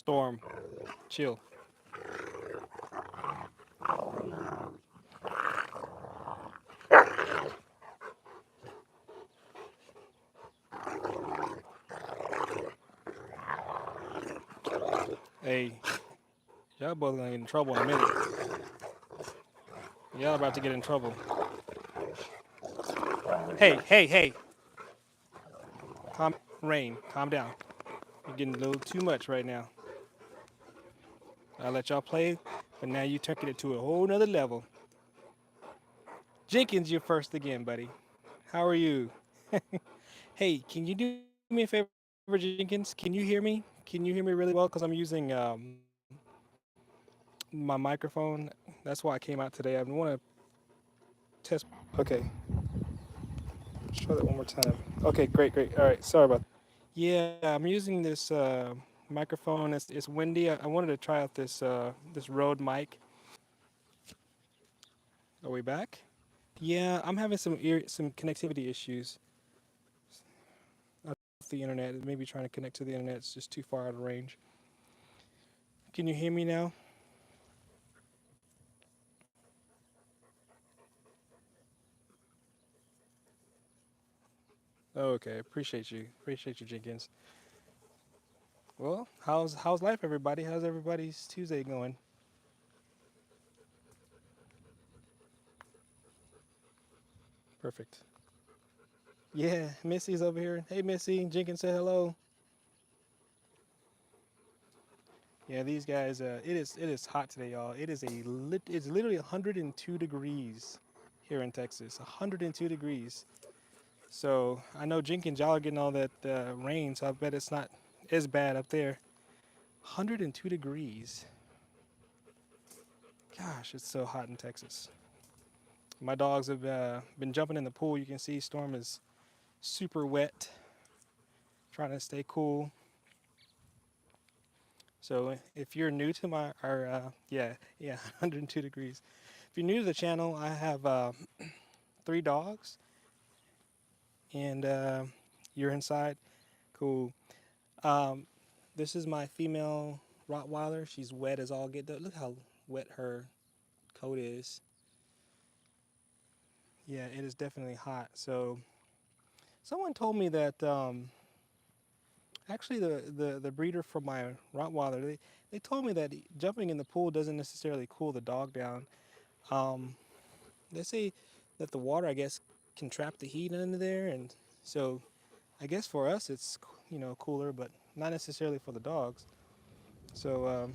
Storm, chill. Hey, y'all both gonna get in trouble in a minute. Y'all about to get in trouble. Hey, hey, hey. Rain, calm down. You're getting a little too much right now. I let y'all play, but now you took it to a whole nother level. Jenkins, you're first again, buddy. How are you? Hey, can you do me a favor, Jenkins? Can you hear me? Can you hear me really well? Because I'm using my microphone. That's why I came out today. I want to test. Okay, try that one more time. Okay, great, great. All right, sorry about that. Yeah, I'm using this microphone. It's windy. I wanted to try out this Rode mic. Are we back? Yeah, I'm having some connectivity issues. Off the internet, maybe trying to connect to the internet. It's just too far out of range. Can you hear me now? Oh, okay, appreciate you, Jenkins. Well, how's life, everybody? How's everybody's Tuesday going? Perfect. Yeah, Missy's over here. Hey, Missy. Jenkins said hello. Yeah, these guys. It is hot today, y'all. It's literally 102 degrees here in Texas. 102 degrees. So I know Jenkins, y'all are getting all that rain, so I bet it's not as bad up there. 102 degrees. Gosh, it's so hot in Texas. My dogs have been jumping in the pool. You can see Storm is super wet, trying to stay cool. So if you're new to our yeah 102 degrees. If you're new to the channel, I have three dogs, and you're inside. Cool. Um, this is my female Rottweiler. She's wet as all get. Look how wet her coat is. Yeah, it is definitely hot. So someone told me that actually the breeder for my Rottweiler, they told me that jumping in the pool doesn't necessarily cool the dog down. Um, they say that the water, I guess, can trap the heat under there, and so I guess for us it's cooler, but not necessarily for the dogs. So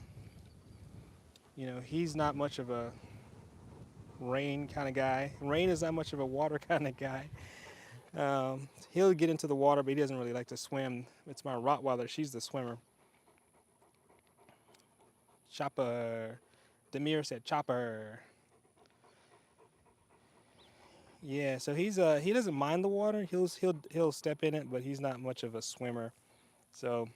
he's not much of a rain kind of guy. Rain is not much of a water kind of guy. He'll get into the water, but he doesn't really like to swim. It's my Rottweiler. She's the swimmer. Chopper. Demir said chopper. Yeah, so he doesn't mind the water. He'll step in it, but he's not much of a swimmer. So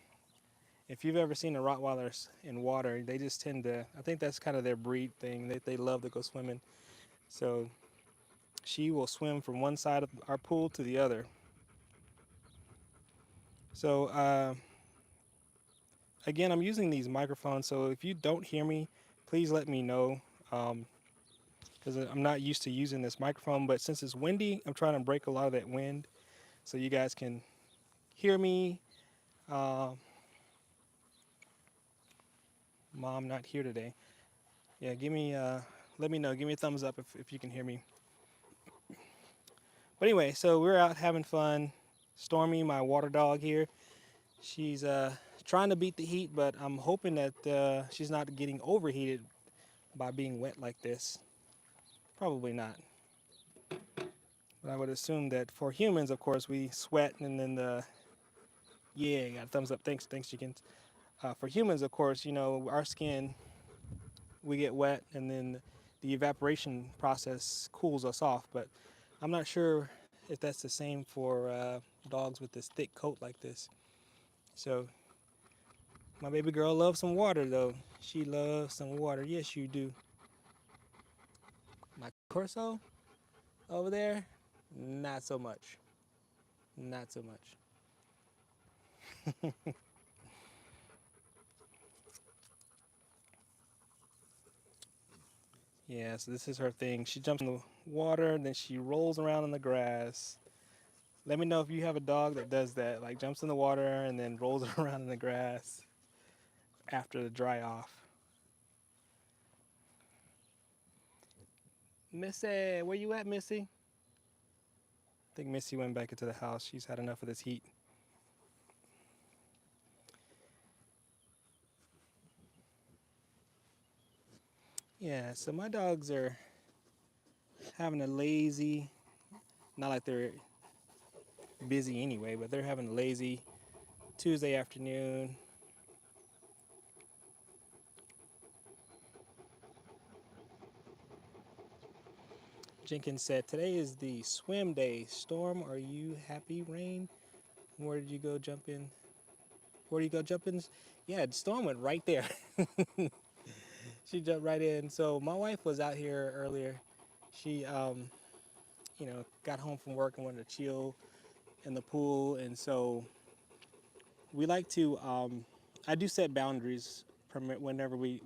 if you've ever seen a Rottweiler in water, they just tend to. I think that's kind of their breed thing. They love to go swimming. So she will swim from one side of our pool to the other. So again, I'm using these microphones. So if you don't hear me, please let me know. Because I'm not used to using this microphone, but since it's windy, I'm trying to break a lot of that wind so you guys can hear me. Uh, Mom not here today. Yeah, let me know. Give me a thumbs up if you can hear me. But anyway, so we're out having fun. Stormy, my water dog here, she's trying to beat the heat, but I'm hoping that she's not getting overheated by being wet like this. Probably not. But I would assume that for humans, of course, we sweat and then yeah, got a thumbs up. Thanks, chickens. For humans, of course, our skin, we get wet and then the evaporation process cools us off. But I'm not sure if that's the same for dogs with this thick coat like this. So my baby girl loves some water though. She loves some water. Yes, you do. My Corso over there, not so much. Not so much. Yeah, so this is her thing. She jumps in the water, then she rolls around in the grass. Let me know if you have a dog that does that, like jumps in the water and then rolls around in the grass after the dry off. Missy, where you at, Missy? I think Missy went back into the house. She's had enough of this heat. Yeah, so my dogs are having a lazy, not like they're busy anyway, but they're having a lazy Tuesday afternoon. Jenkins said, "Today is the swim day. Storm, are you happy? Rain? Where did you go jump in? Where did you go jump in?" Yeah, Storm went right there. She jumped right in. So my wife was out here earlier. She, got home from work and wanted to chill in the pool, and so we like to. I do set boundaries whenever when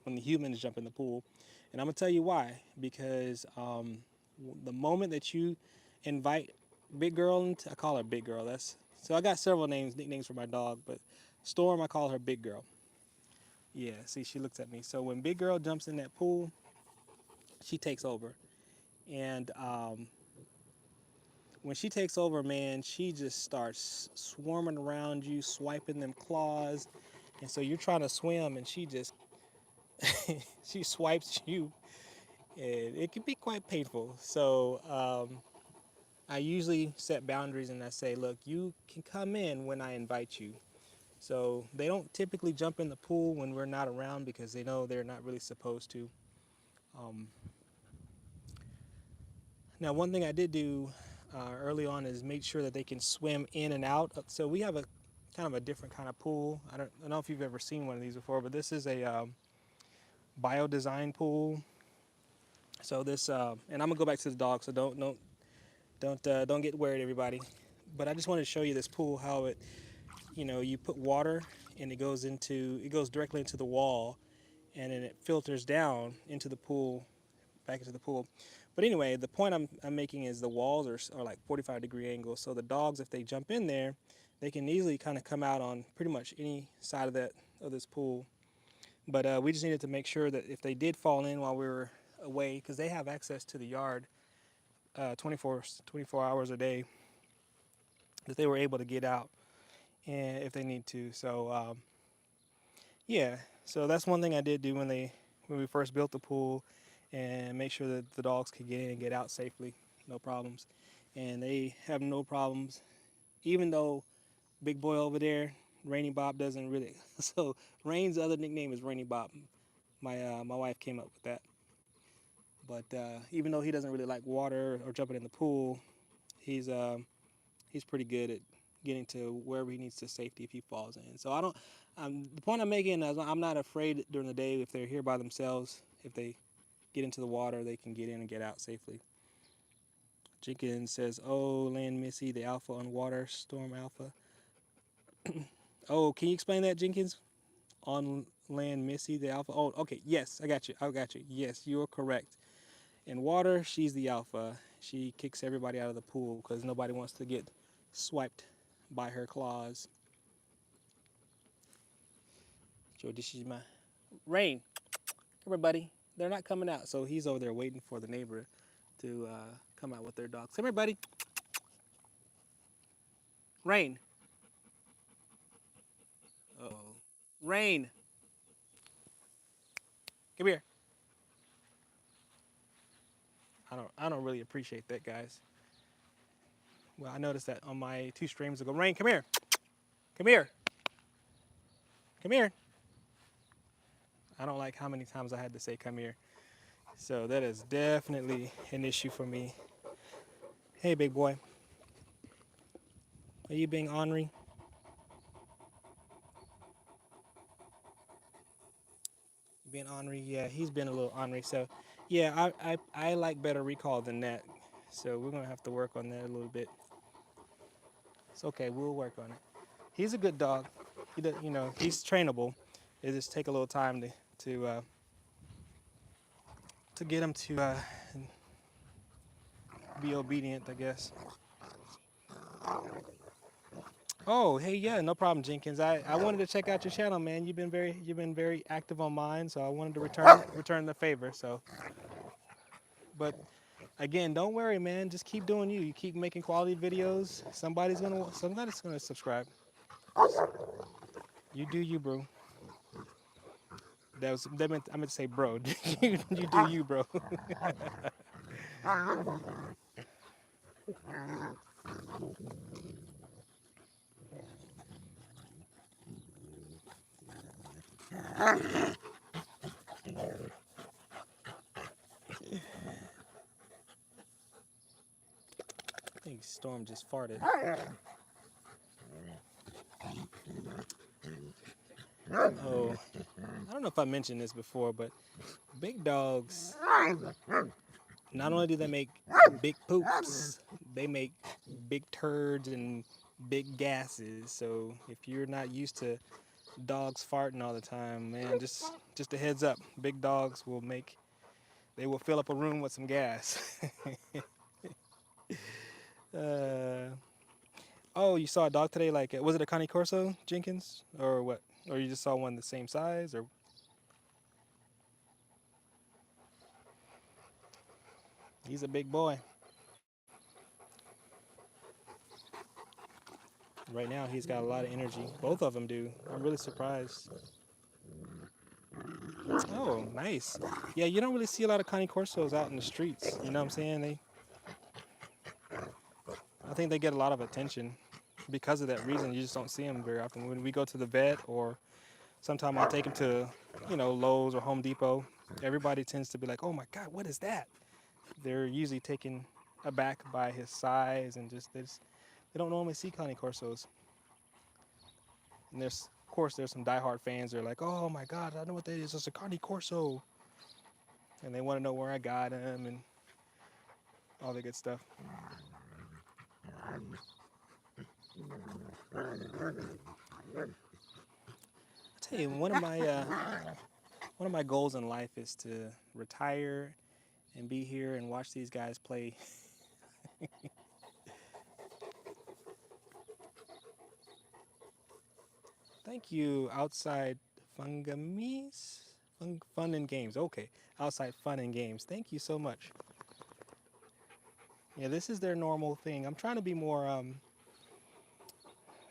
the humans jump in the pool, and I'm gonna tell you why. Because the moment that you invite Big Girl into, I call her Big Girl. That's so I got several nicknames for my dog, but Storm, I call her Big Girl. Yeah, see, she looks at me. So when Big Girl jumps in that pool, she takes over, and when she takes over, man, she just starts swarming around you, swiping them claws, and so you're trying to swim, and she just she swipes you, and it can be quite painful. So I usually set boundaries, and I say, look, you can come in when I invite you. So they don't typically jump in the pool when we're not around because they know they're not really supposed to. Um, Now, one thing I did do early on is make sure that they can swim in and out. So we have a kind of a different kind of pool. I don't know if you've ever seen one of these before, but this is a bio-design pool. So this, and I'm gonna go back to the dog. So don't get worried, everybody. But I just wanted to show you this pool, how it, you put water and it goes directly into the wall, and then it filters down into the pool, back into the pool. But anyway, the point I'm making is the walls are like 45-degree angles. So the dogs, if they jump in there, they can easily kind of come out on pretty much any side of this pool. But we just needed to make sure that if they did fall in while we were away, because they have access to the yard 24 hours a day, that they were able to get out and if they need to. So yeah, so that's one thing I did do when we first built the pool, and make sure that the dogs could get in and get out safely, no problems. And they have no problems, even though Big Boy over there, Rainy Bob, doesn't really. So Rain's other nickname is Rainy Bob. My wife came up with that. But even though he doesn't really like water or jumping in the pool, he's he's pretty good at getting to wherever he needs to safety if he falls in. So I don't. The point I'm making is I'm not afraid during the day if they're here by themselves. If they get into the water, they can get in and get out safely. Jenkins says, "Oh, land Missy, the alpha on water, storm alpha." Oh, can you explain that, Jenkins? On land Missy, the alpha. Oh, okay. Yes, I got you. I got you. Yes, you're correct. In water, she's the alpha. She kicks everybody out of the pool because nobody wants to get swiped by her claws. Joe, this is my Rain. Come here, buddy. They're not coming out, so he's over there waiting for the neighbor to come out with their dogs. Come here, buddy. Rain. Oh, Rain. Come here. I don't really appreciate that, guys. Well, I noticed that on my two streams ago. Rain, come here. Come here. Come here. I don't like how many times I had to say come here. So that is definitely an issue for me. Hey, big boy. Are you being ornery? Being ornery? Yeah, he's been a little ornery. So, yeah, I like better recall than that. So we're gonna have to work on that a little bit. It's okay. We'll work on it. He's a good dog. He does, he's trainable. It just take a little time to to get him to be obedient, I guess. Oh, hey, yeah, no problem, Jenkins. I wanted to check out your channel, man. You've been very active on mine, so I wanted to return the favor. So, but again, don't worry, man. Just keep doing you. You keep making quality videos. Somebody's gonna subscribe. You do you, bro. I meant to say, bro. You do you, bro. I think Storm just farted. Oh, I don't know if I mentioned this before, but big dogs, not only do they make big poops, they make big turds and big gases. So if you're not used to dogs farting all the time, man, just a heads up. Big dogs they will fill up a room with some gas. uh, oh, you saw a dog today? Like, was it a Connie Corso, Jenkins, or what? Or you just saw one the same size? Or he's a big boy. Right now, he's got a lot of energy. Both of them do. I'm really surprised. Oh, nice. Yeah, you don't really see a lot of Connie Corsos out in the streets. You know what I'm saying? I think they get a lot of attention because of that reason. You just don't see them very often. When we go to the vet, or sometime I'll take them to, Lowe's or Home Depot. Everybody tends to be like, "Oh my God, what is that?" They're usually taken aback by his size, and they don't normally see Connie Corsos. And of course, there's some diehard fans. They're like, "Oh my God, I know what that is. It's a Connie Corso," and they want to know where I got him and all the good stuff. I tell you, one of my goals in life is to retire and be here and watch these guys play. Thank you, Outside Fungamies. Fun and Games. Okay, Outside Fun and Games. Thank you so much. Yeah, this is their normal thing. I'm trying to be more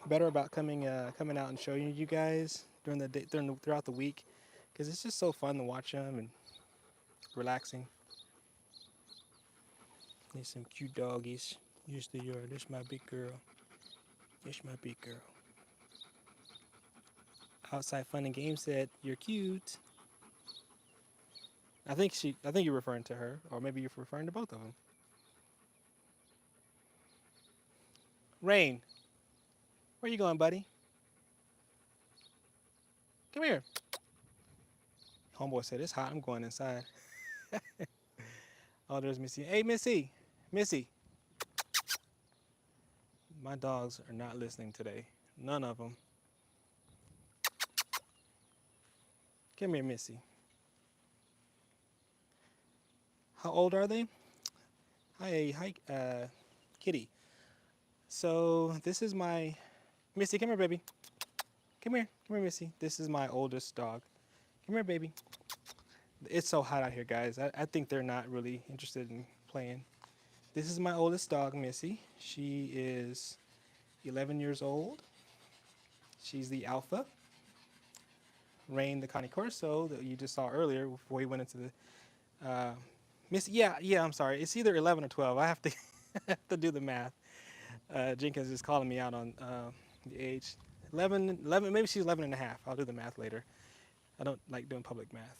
better about coming out and showing you guys during the day, throughout the week, because it's just so fun to watch them and relaxing. There's some cute doggies. Here's the yard. This my big girl. This my big girl. Outside Fun and Games said you're cute. I think you're referring to her, or maybe you're referring to both of them. Rain, where you going, buddy? Come here. Homeboy said it's hot. I'm going inside. Oh, there's Missy. Hey, Missy. Missy. My dogs are not listening today. None of them. Come here, Missy. How old are they? Hi, Kitty. So this is my Missy. Come here, baby. Come here, Missy. This is my oldest dog. Come here, baby. It's so hot out here, guys. I think they're not really interested in playing. This is my oldest dog, Missy. She is 11 years old. She's the alpha. Rain, the Connie Corso that you just saw earlier before we went into the Missy. Yeah. I'm sorry. It's either 11 or 12. I have to I have to do the math. Jenkins is calling me out on the age. 11. Maybe she's 11 and a half. I'll do the math later. I don't like doing public math.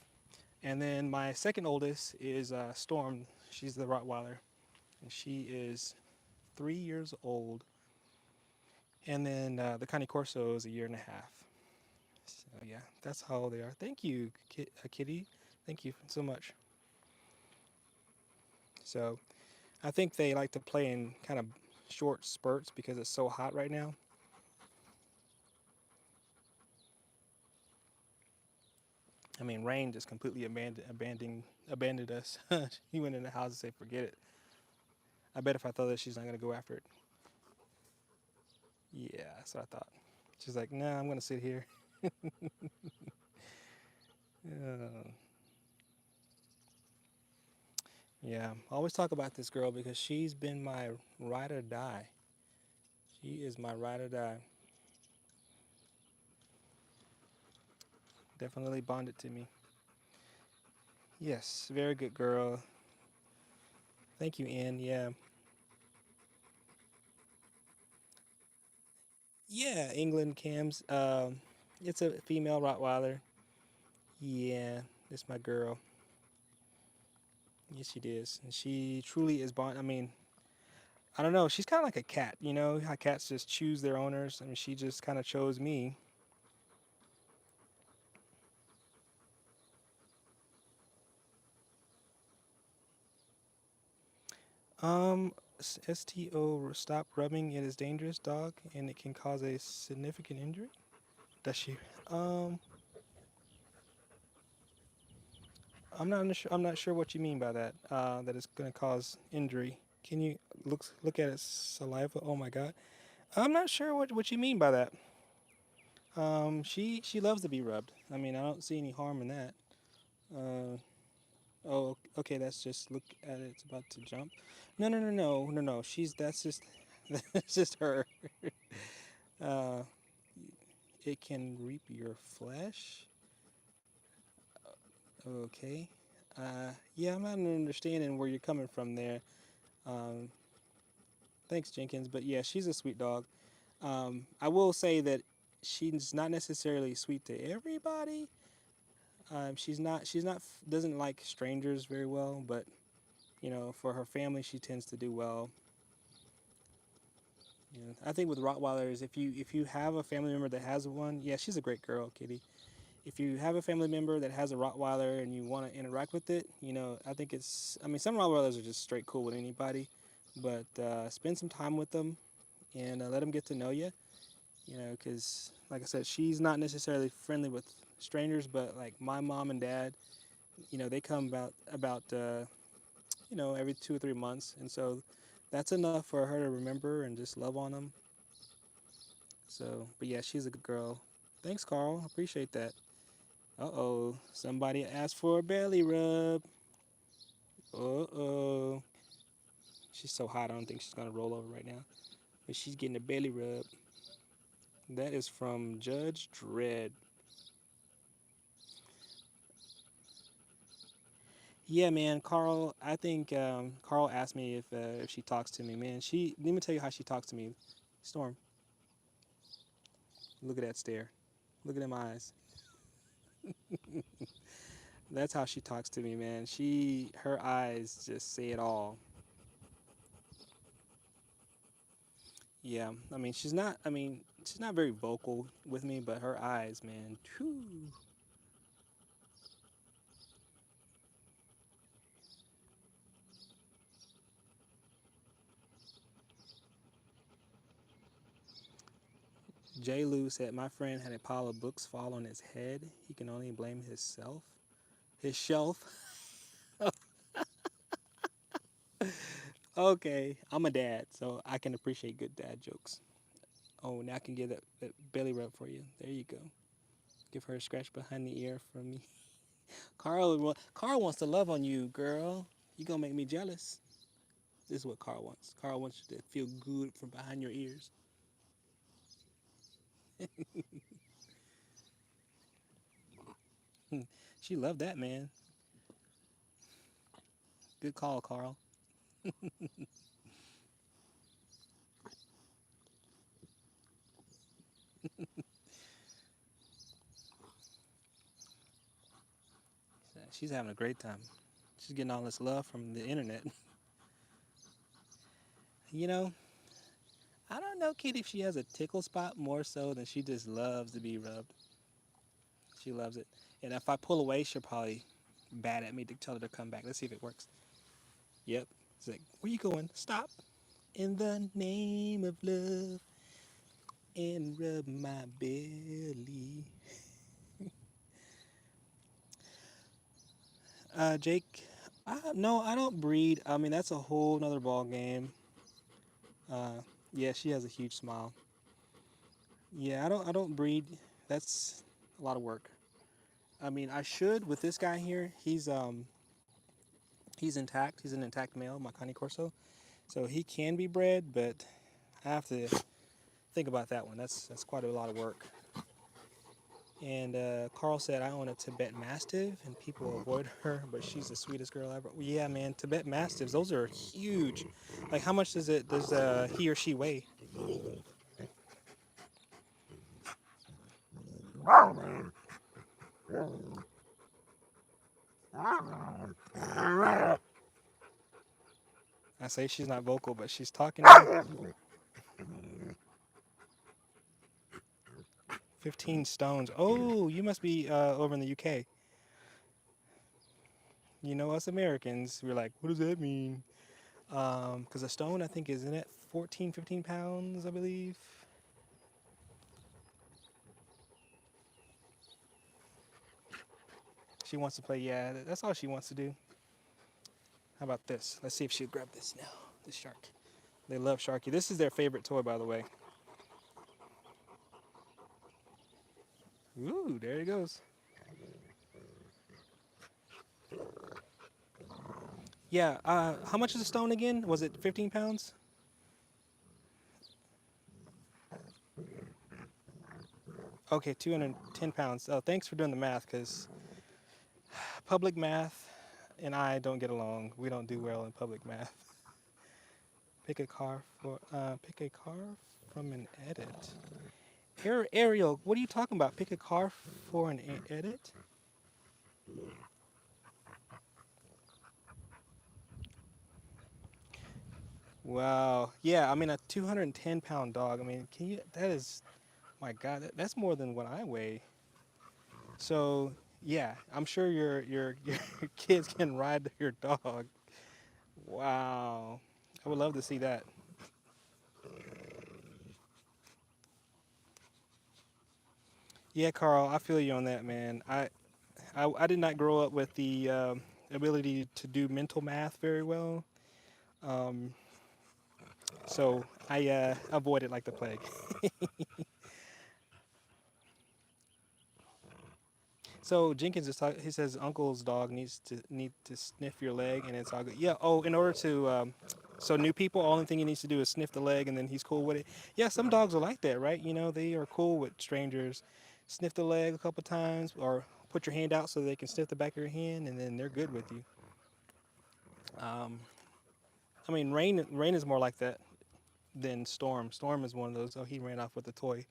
And then my second oldest is Storm. She's the Rottweiler, and she is 3 years old. And then the Connie Corso is a year and a half. So yeah, that's how old they are. Thank you, Kitty. Thank you so much. So I think they like to play in kind of short spurts because it's so hot right now. I mean, Rain just completely abandoned us. He went in the house and said, "Forget it." I bet if I throw this, she's not gonna go after it. Yeah, that's what I thought. She's like, "Nah, I'm gonna sit here." Uh, yeah, I always talk about this girl because she's been my ride or die. She is my ride or die. Definitely bonded to me. Yes, very good girl. Thank you, Ann. Yeah, yeah. England Cams. It's a female Rottweiler. Yeah, that's my girl. Yes, she is, and she truly is bond. I mean, I don't know. She's kind of like a cat. You know how cats just choose their owners. I mean, she just kind of chose me. STO, stop rubbing. It is dangerous, dog, and it can cause a significant injury. Does she? Um, I'm not sure what you mean by that. That it's going to cause injury. Can you look at its saliva? Oh my God. I'm not sure what you mean by that. She loves to be rubbed. I mean, I don't see any harm in that. Uh, oh, okay. That's just look at it. It's about to jump. No. She's that's just that's just her. Uh, it can reap your flesh. Okay. Yeah, I'm not understanding where you're coming from there. Um, thanks, Jenkins. But yeah, she's a sweet dog. I will say that she's not necessarily sweet to everybody. She's not doesn't like strangers very well, but you know, for her family, she tends to do well. You know, I think with Rottweilers, if you have a family member that has one, yeah, she's a great girl, Kitty. If you have a family member that has a Rottweiler and you want to interact with it, you know, I think it's. I mean, some Rottweilers are just straight cool with anybody, but spend some time with them and let them get to know you. You know, because like I said, she's not necessarily friendly with strangers, but like my mom and dad, you know, they come about you know, every 2 or 3 months, and so that's enough for her to remember and just love on them. So, but yeah, she's a good girl. Thanks, Carl. Appreciate that. Uh oh, somebody asked for a belly rub. Uh oh, she's so hot. I don't think she's gonna roll over right now, but she's getting a belly rub. That is from Judge Dredd. Yeah, man, Carl. I think Carl asked me if she talks to me. Man, she. Let me tell you how she talks to me. Storm, look at that stare. Look at them eyes. That's how she talks to me, man. Her eyes just say it all. Yeah, I mean, she's not. I mean, she's not very vocal with me, but her eyes, man. Whew. J. Lou said, "My friend had a pile of books fall on his head. He can only blame himself, his shelf." Okay, I'm a dad, so I can appreciate good dad jokes. Oh, now I can get that belly rub for you. There you go. Give her a scratch behind the ear from me. Carl wants to love on you, girl. You gonna make me jealous. This is what Carl wants. Carl wants you to feel good from behind your ears. She loved that, man. Good call, Carl. She's having a great time. She's getting all this love from the internet. You know, I don't know, Kate, if she has a tickle spot more so than she just loves to be rubbed. She loves it. And if I pull away, she'll probably bat at me to tell her to come back. Let's see if it works. Yep. It's like, where you going? Stop. In the name of love and rub my belly. Jake, no, I don't breed. I mean, that's a whole nother ball game. Uh, yeah, she has a huge smile. Yeah, I don't breed. That's a lot of work. I mean, I should with this guy here. He's intact. He's an intact male, my Cane Corso. So he can be bred, but I have to think about that one. That's quite a lot of work. And Carl said I own a Tibet Mastiff, and people avoid her, but she's the sweetest girl ever. Well, yeah, man, Tibet Mastiffs, those are huge. Like, how much does he or she weigh? I say she's not vocal, but she's talking now. 15 stones. Oh, you must be over in the UK. You know, us Americans, we're like, what does that mean? Because a stone, I think, isn't it 14, 15 pounds, I believe. She wants to play. Yeah, that's all she wants to do. How about this? Let's see if she'll grab this now. This shark. They love Sharky. This is their favorite toy, by the way. Ooh, there he goes. Yeah. How much is a stone again? Was it 15 pounds? Okay, 210 pounds. Oh, thanks for doing the math, because public math and I don't get along. We don't do well in public math. Pick a car from an edit. Ariel, what are you talking about? Pick a car for an edit? Wow. Yeah, I mean a 210-pound dog. I mean, can you? That is, my God, that's more than what I weigh. So yeah, I'm sure your kids can ride your dog. Wow. I would love to see that. Yeah, Carl, I feel you on that, man. I did not grow up with the ability to do mental math very well, um, so I avoid it like the plague. So Jenkins is he says uncle's dog need to sniff your leg and it's all good. Yeah. Oh, in order to so new people, only thing he needs to do is sniff the leg and then he's cool with it. Yeah, some dogs are like that, right? You know, they are cool with strangers. Sniff the leg a couple times or put your hand out so they can sniff the back of your hand and then they're good with you. Um, I mean, Rain is more like that than Storm. Storm is one of those. Oh, he ran off with a toy.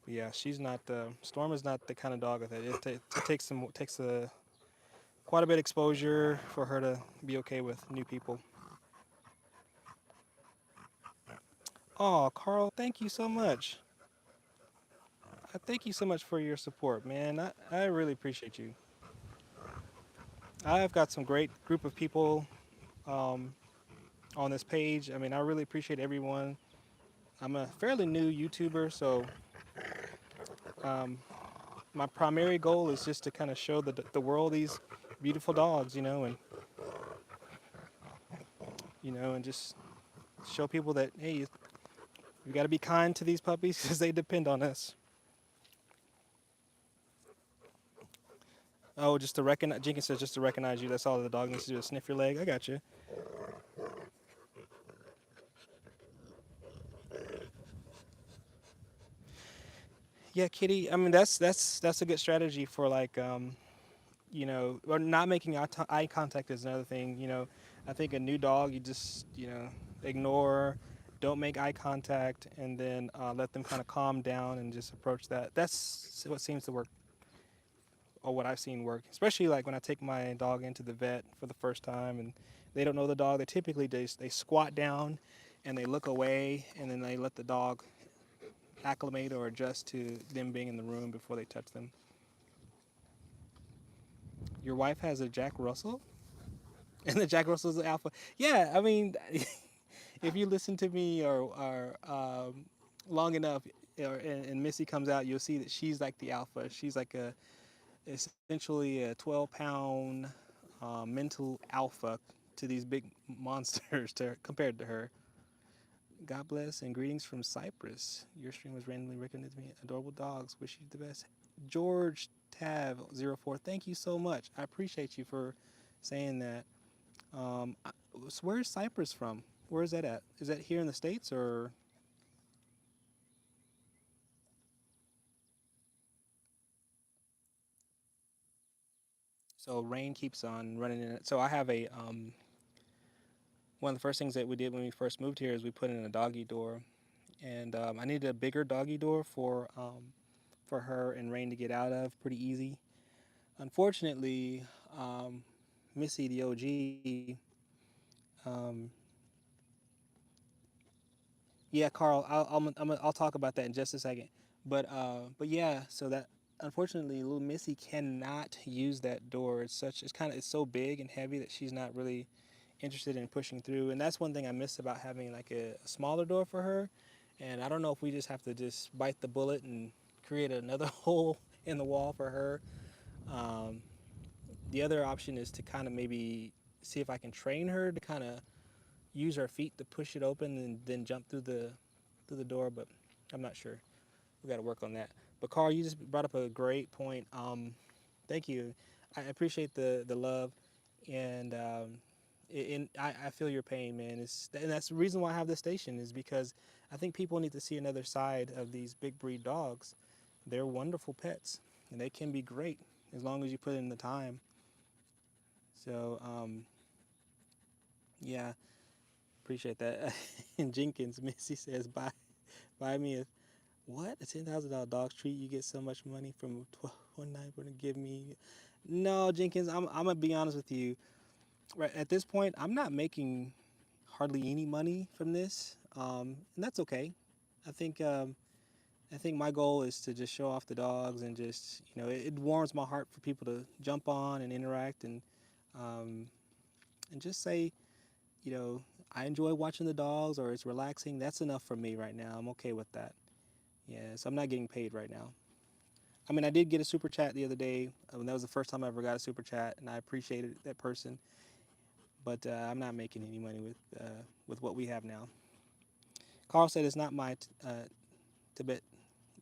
But yeah, she's not. Storm is not the kind of dog that it takes a quite a bit of exposure for her to be okay with new people. Oh, Carl, thank you so much. Thank you so much for your support, man. I really appreciate you. I've got some great group of people um, on this page. I mean, I really appreciate everyone. I'm a fairly new YouTuber, so um, my primary goal is just to kind of show the world these beautiful dogs, and just show people that hey, we got to be kind to these puppies because they depend on us. Oh, just to recognize. Jenkins says just to recognize you. That's all the dog needs to do is sniff your leg. I got you. Yeah, Kitty. I mean, that's a good strategy for like or not making eye contact is another thing. I think a new dog you just ignore, don't make eye contact, and then let them kind of calm down and just approach that. That's what seems to work, or what I've seen work. Especially like when I take my dog into the vet for the first time and they don't know the dog. They typically they squat down and they look away and then they let the dog acclimate or adjust to them being in the room before they touch them. Your wife has a Jack Russell, and the Jack Russell's the alpha. Yeah, I mean, if you listen to me or long enough, and Missy comes out, you'll see that she's like the alpha. She's like a essentially a 12-pound mental alpha to these big monsters compared to her. God bless and greetings from Cyprus. Your stream was randomly recommended to me. Adorable dogs. Wish you the best. George Tav04. Thank you so much. I appreciate you for saying that. Where's Cyprus from? Where is that at? Is that here in the States or? So rain keeps on running in it. So I have a one of the first things that we did when we first moved here is we put in a doggy door, and I needed a bigger doggy door for her and Rain to get out of pretty easy. Unfortunately, um, Missy the OG, um, yeah, Carl, I'll talk about that in just a second. But yeah, so that unfortunately, little Missy cannot use that door. It's so big and heavy that she's not really interested in pushing through. And that's one thing I miss about having like a smaller door for her. And I don't know if we just have to just bite the bullet and create another hole in the wall for her. Um, the other option is to kind of maybe see if I can train her to kind of use her feet to push it open and then jump through the door. But I'm not sure. We got to work on that. But Carl, you just brought up a great point. Thank you. I appreciate the love, and I feel your pain, man. And that's the reason why I have this station is because I think people need to see another side of these big breed dogs. They're wonderful pets, and they can be great as long as you put in the time. So yeah, appreciate that. And Jenkins, Missy says, buy me a $10,000 dog's treat. You get so much money from 1219 going to give me. No, Jenkins, I'm gonna be honest with you. Right at this point, I'm not making hardly any money from this, and that's okay. I think I think my goal is to just show off the dogs and just it warms my heart for people to jump on and interact um, and just say I enjoy watching the dogs or it's relaxing. That's enough for me right now. I'm okay with that. Yeah, so I'm not getting paid right now. I mean, I did get a super chat the other day. That was the first time I ever got a super chat, and I appreciated that person. But I'm not making any money with what we have now. Carl said it's not my Tibet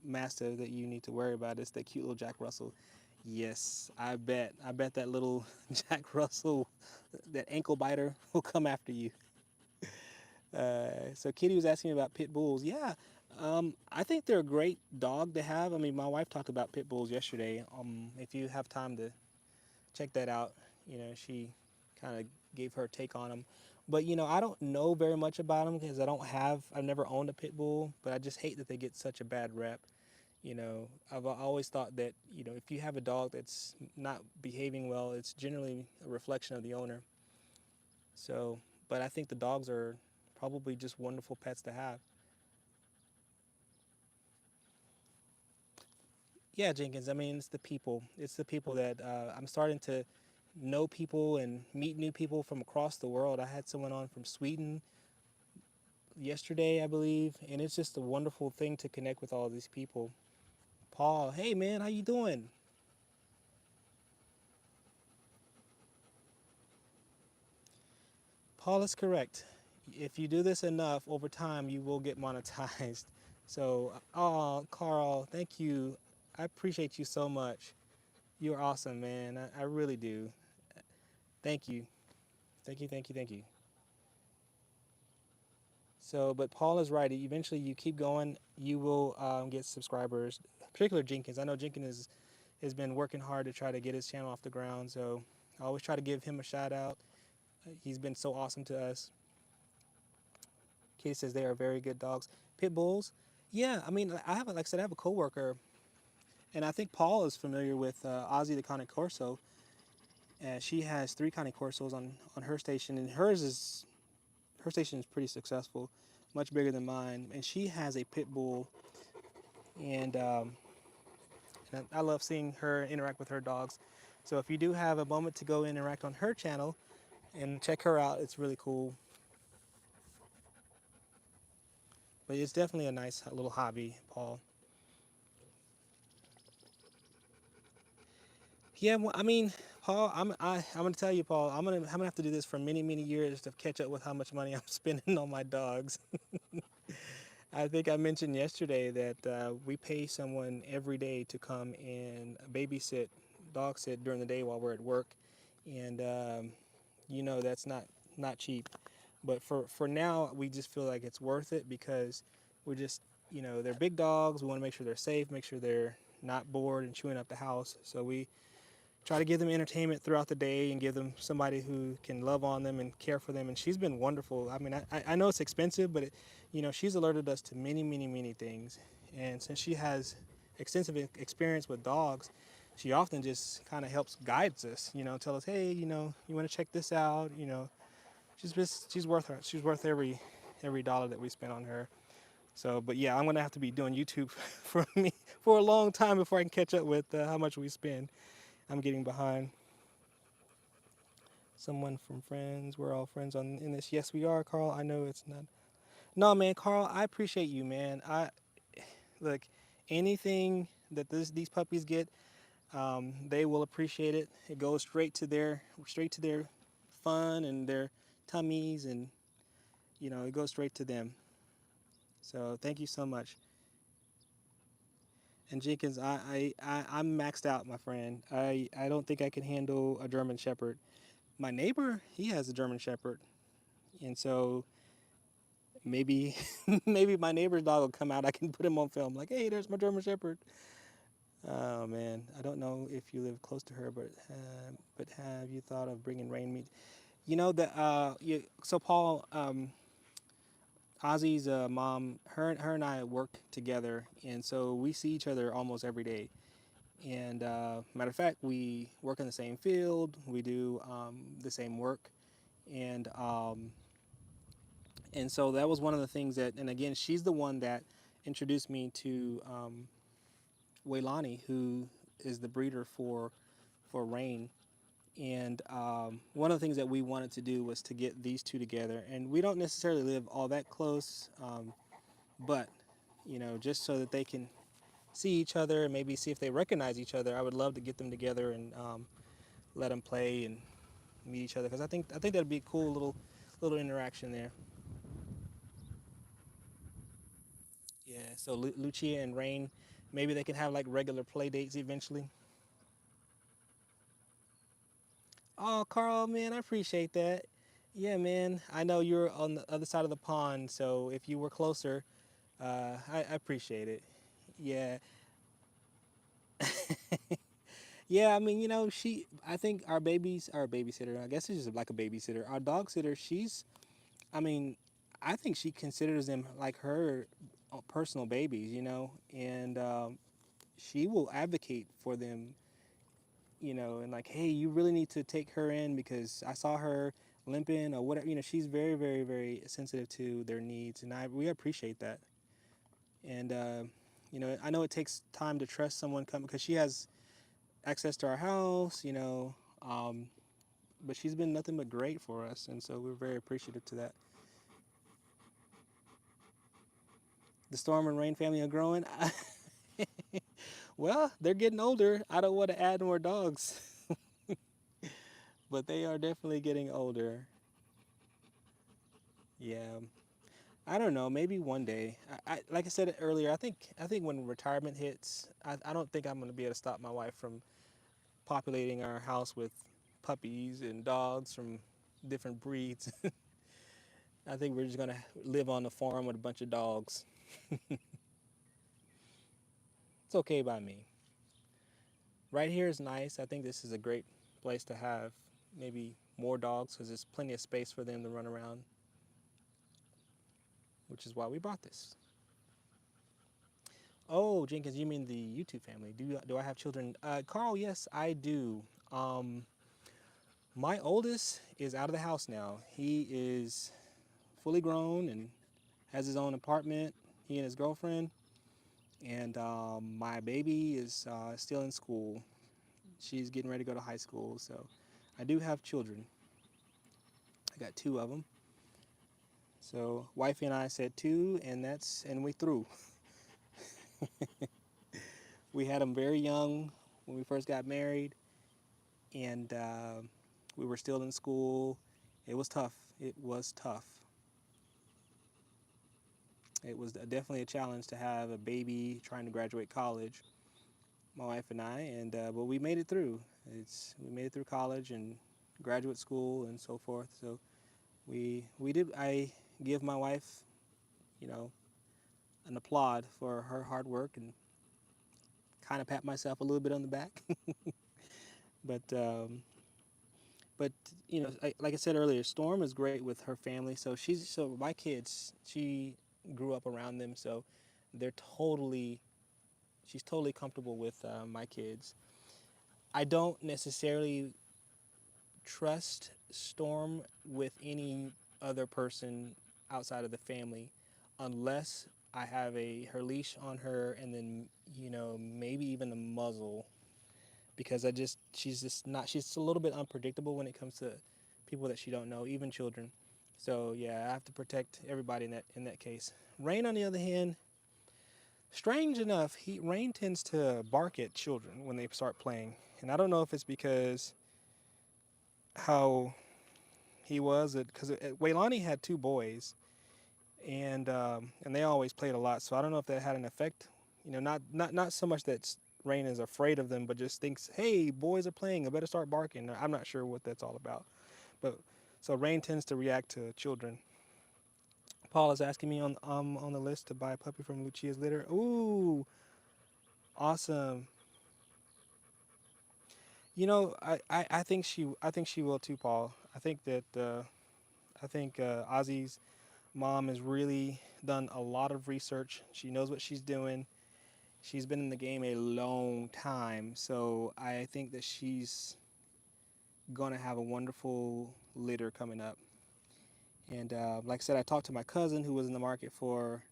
Mastiff that you need to worry about. It's that cute little Jack Russell. Yes, I bet. I bet that little Jack Russell, that ankle biter, will come after you. So Kitty was asking about pit bulls. Yeah, I think they're a great dog to have. I mean, my wife talked about pit bulls yesterday. If you have time to check that out, she kind of gave her take on them. But I don't know very much about them because I've never owned a pit bull. But I just hate that they get such a bad rep. I've always thought that if you have a dog that's not behaving well, it's generally a reflection of the owner. So, but I think the dogs are probably just wonderful pets to have. Yeah, Jenkins. I mean, it's the people. It's the people that I'm starting to know people and meet new people from across the world. I had someone on from Sweden yesterday, I believe, and it's just a wonderful thing to connect with all these people. Paul, hey man, how you doing? Paul is correct. If you do this enough over time, you will get monetized. So, oh, Carl, thank you. I appreciate you so much. You're awesome, man. I really do. Thank you. Thank you, thank you, thank you. So, but Paul is right. Eventually, you keep going, you will get subscribers. Particularly Jenkins. I know has been working hard to try to get his channel off the ground. So, I always try to give him a shout out. He's been so awesome to us. Kitty says they are very good dogs. Pit bulls. Yeah, I mean, like I said, I have a coworker, and I think Paul is familiar with Ozzy the Cane Corso. She has 3 Cane Corsos on her station, and her station is pretty successful, much bigger than mine. And she has a pit bull, and I love seeing her interact with her dogs. So if you do have a moment to go interact on her channel and check her out, it's really cool. But it's definitely a nice little hobby, Paul. Yeah, well, I mean, Paul, I'm gonna tell you, Paul, I'm gonna have to do this for many many years to catch up with how much money I'm spending on my dogs. I think I mentioned yesterday that we pay someone every day to come and babysit, dog sit during the day while we're at work, and that's not cheap. But for now, we just feel like it's worth it because we're just they're big dogs. We want to make sure they're safe, make sure they're not bored and chewing up the house. So we try to give them entertainment throughout the day and give them somebody who can love on them and care for them. And she's been wonderful. I mean, I know it's expensive, but she's alerted us to many, many, many things. And since she has extensive experience with dogs, she often just kind of helps guides us. Tell us, hey, you want to check this out. She's worth every dollar that we spend on her. So, but yeah, I'm gonna have to be doing YouTube for me for a long time before I can catch up with how much we spend. I'm getting behind. Someone from friends. We're all friends on in this. Yes, we are, Carl. I know it's not. No, man, Carl. I appreciate you, man. I look anything that these puppies get, they will appreciate it. It goes straight to their fun and their tummies, and it goes straight to them. So thank you so much. And Jenkins, I'm maxed out, my friend. I don't think I can handle a German Shepherd. My neighbor, he has a German Shepherd, and so maybe maybe my neighbor's dog will come out. I can put him on film, like, hey, there's my German Shepherd. Oh man, I don't know if you live close to her, but have you thought of bringing rain meat? So Paul, Ozzy's mom, her and I work together, and so we see each other almost every day. And matter of fact, we work in the same field. We do the same work, and and so that was one of the things that. And again, she's the one that introduced me to Waylani, who is the breeder for Rain. And one of the things that we wanted to do was to get these two together. And we don't necessarily live all that close, but just so that they can see each other and maybe see if they recognize each other. I would love to get them together and let them play and meet each other because I think that'd be a cool little interaction there. Yeah. So Lucia and Rain, maybe they can have like regular play dates eventually. Oh, Carl, man, I appreciate that. Yeah, man. I know you're on the other side of the pond, so if you were closer, I appreciate it. Yeah. Yeah, I mean, I think our babysitter, I guess it's just like a babysitter. Our dog sitter, I mean, I think she considers them like her personal babies, and she will advocate for them, and like, hey, you really need to take her in because I saw her limping or whatever. She's very, very, very sensitive to their needs, and we appreciate that. And I know it takes time to trust someone come because she has access to our house, um, but she's been nothing but great for us, and so we're very appreciative to that. The Storm and Rain family are growing. Well, they're getting older. I don't want to add more dogs, but they are definitely getting older. Yeah. I don't know. Maybe one day. Like I said earlier. I think when retirement hits, I don't think I'm going to be able to stop my wife from populating our house with puppies and dogs from different breeds. I think we're just going to live on the farm with a bunch of dogs. It's okay by me. Right here is nice. I think this is a great place to have maybe more dogs because there's plenty of space for them to run around, which is why we bought this. Oh, Jenkins, you mean the YouTube family? Do I have children? Carl, yes, I do. Um, my oldest is out of the house now. He is fully grown and has his own apartment. He and his girlfriend, and my baby is still in school. She's getting ready to go to high school. So, I do have children. I got two of them. So wifey and I said two, and we threw. We had them very young when we first got married, and we were still in school. It was tough. It was tough. It was definitely a challenge to have a baby trying to graduate college, my wife and I, and but we made it through. We made it through college and graduate school and so forth. So we did. I give my wife, you know, an applaud for her hard work and kind of pat myself a little bit on the back. but um, but like I said earlier, Storm is great with her family. So my kids, she grew up around them, so they're totally she's totally comfortable with my kids. I don't necessarily trust Storm with any other person outside of the family unless I have a her leash on her and then maybe even a muzzle because she's just not she's a little bit unpredictable when it comes to people that she don't know, even children. So yeah, I have to protect everybody in that case. Rain on the other hand, strange enough, Rain tends to bark at children when they start playing. And I don't know if it's because how he was because Waylani had two boys, and they always played a lot. So I don't know if that had an effect. Not so much that Rain is afraid of them, but just thinks, "Hey, boys are playing. I better start barking." I'm not sure what that's all about, but so Rain tends to react to children. Paul is asking me on the list to buy a puppy from Lucia's litter. Ooh, awesome. I think she will too, Paul. I think Ozzy's mom has really done a lot of research. She knows what she's doing. She's been in the game a long time, so I think that she's gonna have a wonderful litter coming up. And like I said, I talked to my cousin who was in the market for.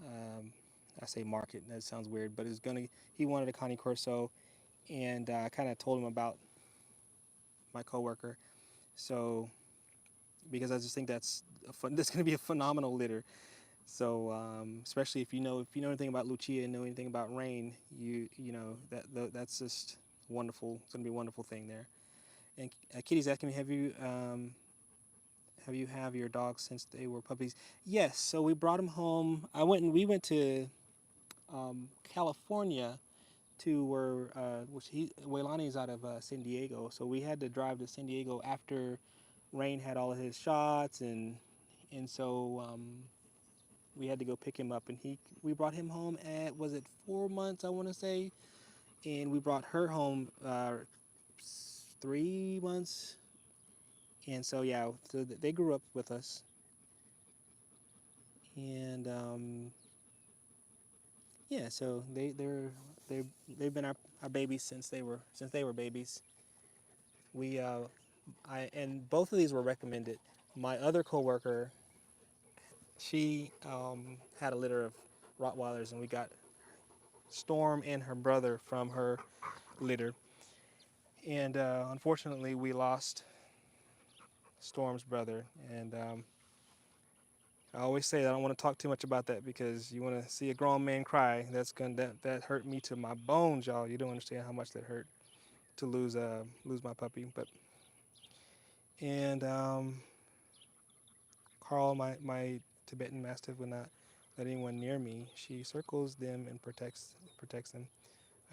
Um, I say market. That sounds weird, but it's gonna. He wanted a Connie Corso, and I kind of told him about my coworker. So because I just think that's gonna be a phenomenal litter. So especially if you know anything about Lucia and know anything about Rain, that's just wonderful. It's gonna be a wonderful thing there. And Kitty's asking me, have your dogs since they were puppies? Yes. So we brought them home. We went to California to where which Waylani is out of San Diego. So we had to drive to San Diego after Rain had all of his shots and so we had to go pick him up, and we brought him home at, was it 4 months, I want to say, and we brought her home 3 months, and so yeah, so they grew up with us, and yeah, so they they've been our babies since they were babies. We I and both of these were recommended. My other coworker, she had a litter of Rottweilers, and we got Storm and her brother from her litter. And unfortunately, we lost Storm's brother. And I always say that I don't want to talk too much about that because you want to see a grown man cry. That hurt me to my bones, y'all. You don't understand how much that hurt to lose my puppy. But and Carl, my Tibetan Mastiff, would not let anyone near me. She circles them and protects them.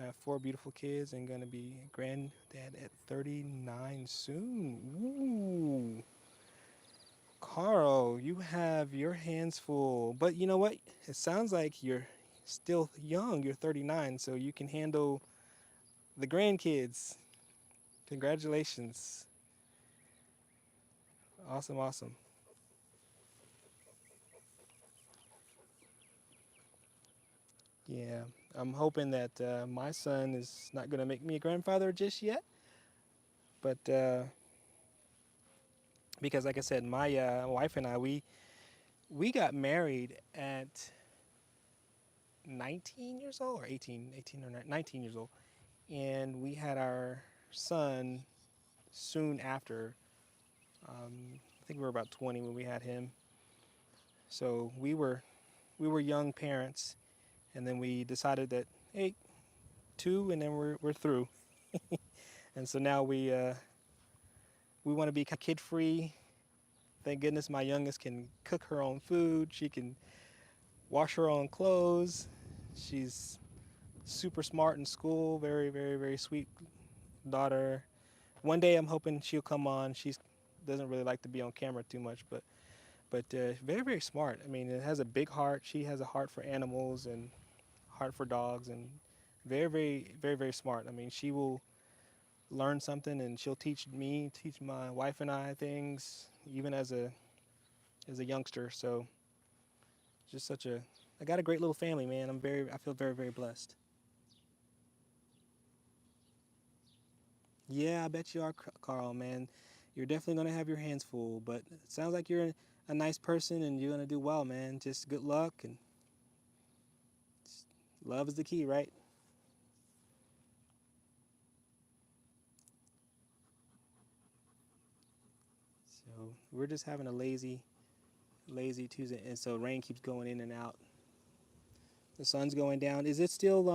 I have four beautiful kids and gonna be granddad at 39 soon. Ooh. Carl, you have your hands full. But you know what? It sounds like you're still young. You're 39, so you can handle the grandkids. Congratulations. Awesome, awesome. Yeah, I'm hoping that my son is not going to make me a grandfather just yet. But because, like I said, my wife and I, we got married at 19 years old or 18 or 19 years old. And we had our son soon after. I think we were about 20 when we had him. So we were young parents, and then we decided that, hey, two, and then we're through. And so now we want to be kid free. Thank goodness my youngest can cook her own food. She can wash her own clothes. She's super smart in school. Very very sweet daughter. One day I'm hoping she'll come on. She doesn't really like to be on camera too much, but very smart. I mean, it has a big heart. She has a heart for animals and heart for dogs, and very smart. I mean, she will learn something and she'll teach me, teach my wife and I things, even as a youngster. So just such a I got a great little family, man. I feel very blessed. Yeah, I bet you are, Carl, man. You're definitely gonna have your hands full, but it sounds like you're a nice person and you're gonna do well, man. Just good luck and love is the key, right? So we're just having a lazy Tuesday, and so rain keeps going in and out. The sun's going down. Is it still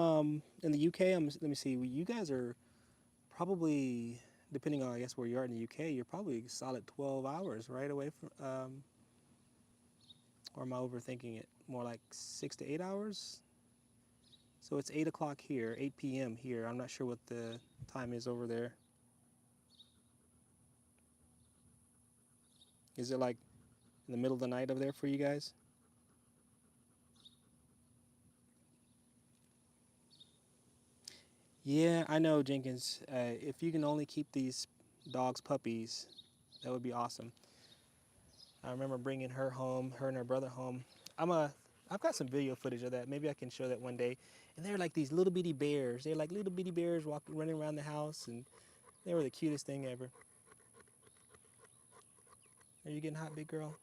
in the UK? Let me see. You guys are probably, depending on I guess where you are in the UK, you're probably a solid 12 hours right away from. Or am I overthinking it? More like 6 to 8 hours. So it's 8 o'clock here, 8 p.m. here. I'm not sure what the time is over there. Is it like in the middle of the night over there for you guys? Yeah, I know, Jenkins. If you can only keep these dogs puppies, that would be awesome. I remember bringing her home, her and her brother home. I'm a, I've got some video footage of that. Maybe I can show that one day. And they're like these little bitty bears. They're like little bitty bears walking, running around the house, and they were the cutest thing ever. Are you getting hot, big girl?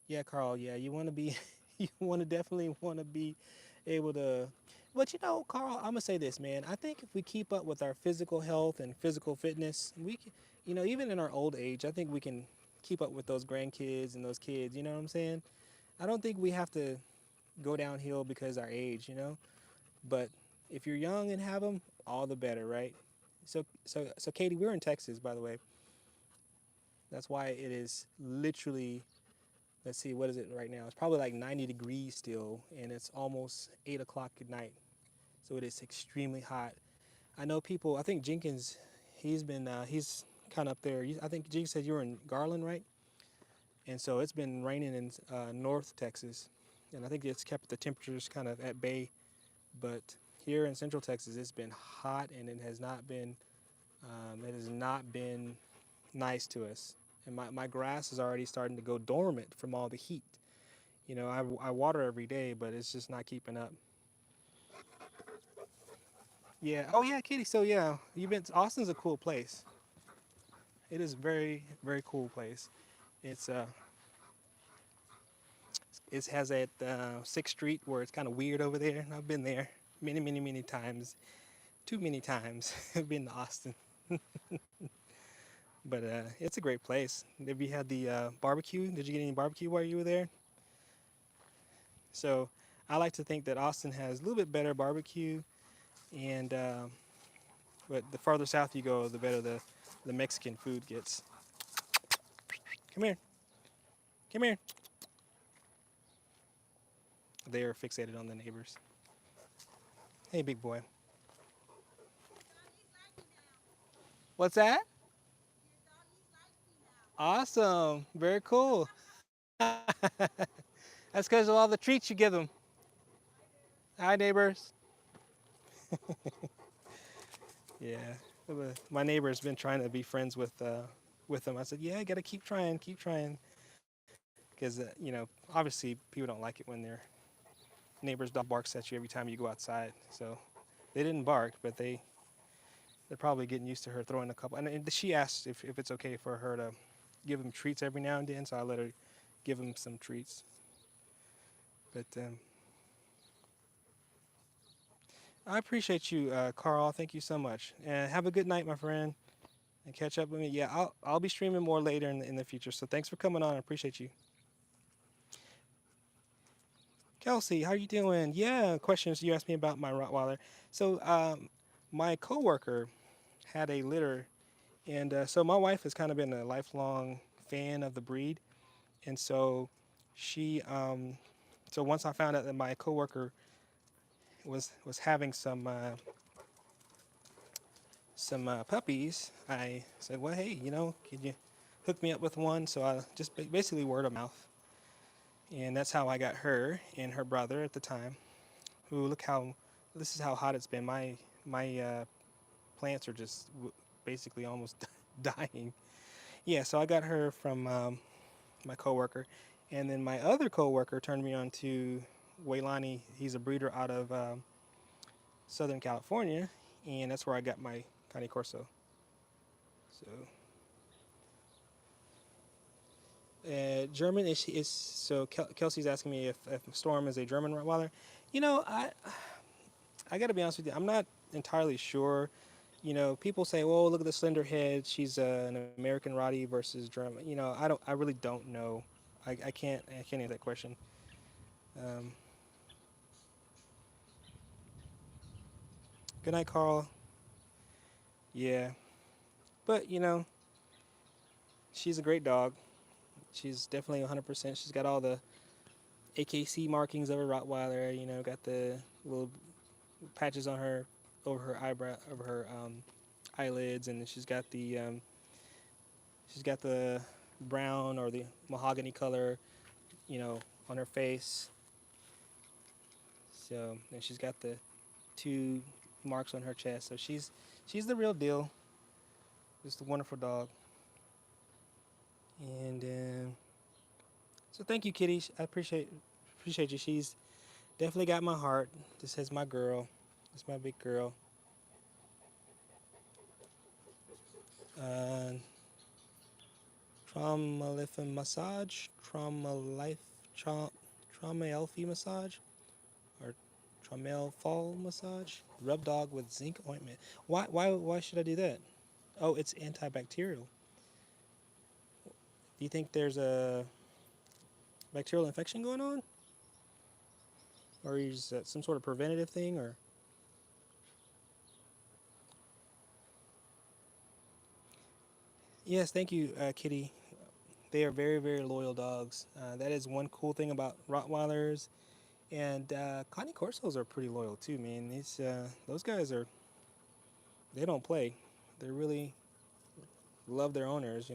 Yeah, Carl. Yeah, you want to be, you want to definitely want to be able to. But you know, Carl, I'm gonna say this, man. I think if we keep up with our physical health and physical fitness, we can, you know, even in our old age, I think we can keep up with those grandkids and those kids. You know what I'm saying? I don't think we have to go downhill because our age, you know. But if you're young and have them, all the better, right? So, Katie, we're in Texas, by the way. That's why it is literally. Let's see, what is it right now? It's probably like 90 degrees still, and it's almost 8 o'clock at night. So it is extremely hot. I know people. I think Jenkins, he's kind of up there. I think Jenkins said you were in Garland, right? And so it's been raining in North Texas, and I think it's kept the temperatures kind of at bay. But here in Central Texas, it's been hot, and it has not been nice to us. And my grass is already starting to go dormant from all the heat. You know, I water every day, but it's just not keeping up. Yeah. Oh yeah, Kitty. So yeah, you've been. Austin's a cool place. It is very cool place. It's it has that Sixth Street where it's kind of weird over there. And I've been there many times. Too many times. I've been to Austin, but it's a great place. Have you had the barbecue? Did you get any barbecue while you were there? So I like to think that Austin has a little bit better barbecue, and but the farther south you go, the better the Mexican food gets. Come here, come here. They are fixated on the neighbors. Hey, big boy. What's that? Awesome. Very cool. That's because of all the treats you give them. Hi, neighbors. Yeah. My neighbor's been trying to be friends with them. I said, yeah, I gotta keep trying, because you know, obviously people don't like it when their neighbor's dog barks at you every time you go outside. So they didn't bark, but they're probably getting used to her throwing a couple. And she asked if it's okay for her to give him treats every now and then, so I let her give him some treats. But I appreciate you, Carl. Thank you so much, and have a good night, my friend. And catch up with me. Yeah, I'll be streaming more later in the future. So thanks for coming on. I appreciate you, Kelsey. How you doing? Yeah, questions you asked me about my Rottweiler. So my coworker had a litter, and so my wife has kind of been a lifelong fan of the breed, and so she so once I found out that my coworker was having some puppies, I said, well, hey, can you hook me up with one? So I just basically word of mouth, and that's how I got her and her brother at the time. Who look how this is how hot it's been. My plants are just basically almost dying. Yeah, so I got her from my coworker, and then my other coworker turned me on to Waylani. He's a breeder out of Southern California, and that's where I got my Cane Corso. So German is so Kelsey's asking me if Storm is a German Rottweiler. I got to be honest with you. I'm not entirely sure. People say, "Well, look at the slender head. She's an American Rottie versus German." I really don't know. I can't answer that question. Um, Good night, Carl. Yeah, but she's a great dog. She's definitely 100%. She's got all the AKC markings of a Rottweiler. Got the little patches on her over her eyebrow, over her eyelids, and then she's got the brown or the mahogany color, you know, on her face. So and she's got the two marks on her chest. So she's the real deal. Just a wonderful dog. And so thank you, Kitty. I appreciate you. She's definitely got my heart. This is my girl. This is my big girl. Uh, Trauma life massage, trauma elfie massage, or traumel fall massage. Rub dog with zinc ointment. Why should I do that? Oh, it's antibacterial. Do you think there's a bacterial infection going on, or is that some sort of preventative thing? Or yes, thank you, Kitty. They are very very loyal dogs. That is one cool thing about Rottweilers, and Connie Corsos are pretty loyal too. Man, those guys are they don't play. They really love their owners.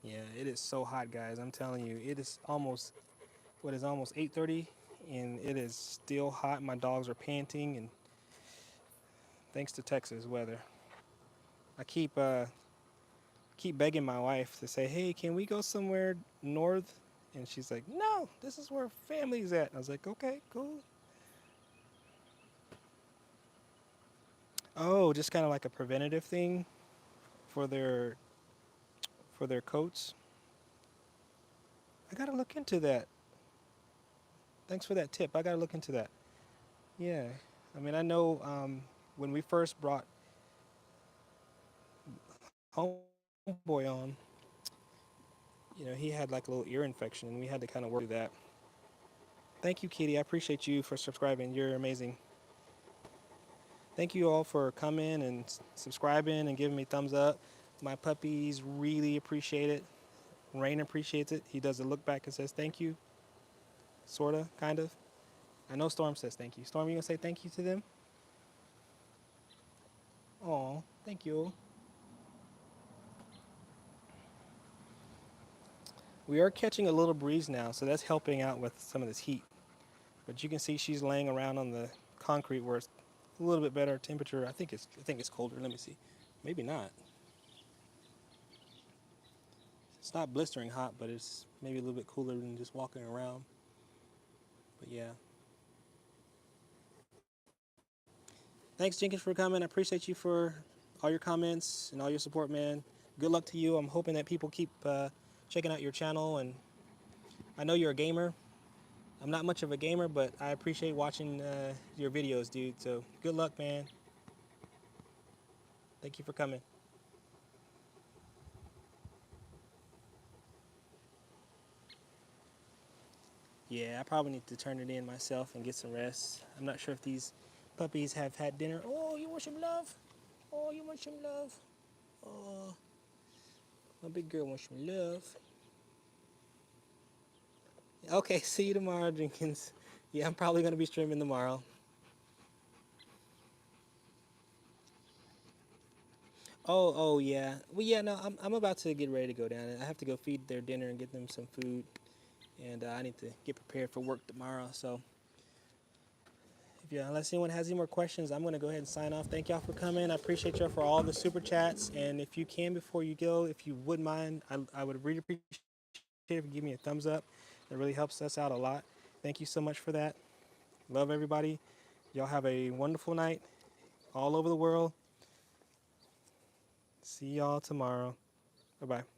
Yeah, it is so hot, guys. I'm telling you, it is almost 8:30, and it is still hot. My dogs are panting, and thanks to Texas weather, I keep begging my wife to say, "Hey, can we go somewhere north?" And she's like, "No, this is where family's at." I was like, "Okay, cool." Oh, just kind of like a preventative thing for their coats. I gotta look into that. Thanks for that tip. I gotta look into that. Yeah, I mean, I know when we first brought Homeboy on, he had like a little ear infection, and we had to kind of work through that. Thank you, Kitty. I appreciate you for subscribing. You're amazing. Thank you all for coming and subscribing and giving me thumbs up. My puppies really appreciate it. Rain appreciates it. He does a look back and says thank you, sorta, kind of. I know Storm says thank you. Storm, you gonna say thank you to them? Oh, thank you. We are catching a little breeze now, so that's helping out with some of this heat. But you can see she's laying around on the concrete where it's a little bit better temperature. I think it's colder. Let me see. Maybe not. It's not blistering hot, but it's maybe a little bit cooler than just walking around. But yeah. Thanks, Jenkins, for coming. I appreciate you for all your comments and all your support, man. Good luck to you. I'm hoping that people keep checking out your channel. And I know you're a gamer. I'm not much of a gamer, but I appreciate watching your videos, dude. So good luck, man. Thank you for coming. Yeah, I probably need to turn it in myself and get some rest. I'm not sure if these puppies have had dinner. Oh, you want some love? Oh, you want some love? Oh, my big girl wants some love. Okay, see you tomorrow, Jenkins. Yeah, I'm probably gonna be streaming tomorrow. Oh, yeah. Well, yeah, no, I'm about to get ready to go down. I have to go feed their dinner and get them some food, and I need to get prepared for work tomorrow. So, if you, unless anyone has any more questions, I'm gonna go ahead and sign off. Thank y'all for coming. I appreciate y'all for all the super chats, and if you can before you go, if you wouldn't mind, I would really appreciate if you give me a thumbs up. It really helps us out a lot. Thank you so much for that. Love everybody. Y'all have a wonderful night all over the world. See y'all tomorrow. Bye bye.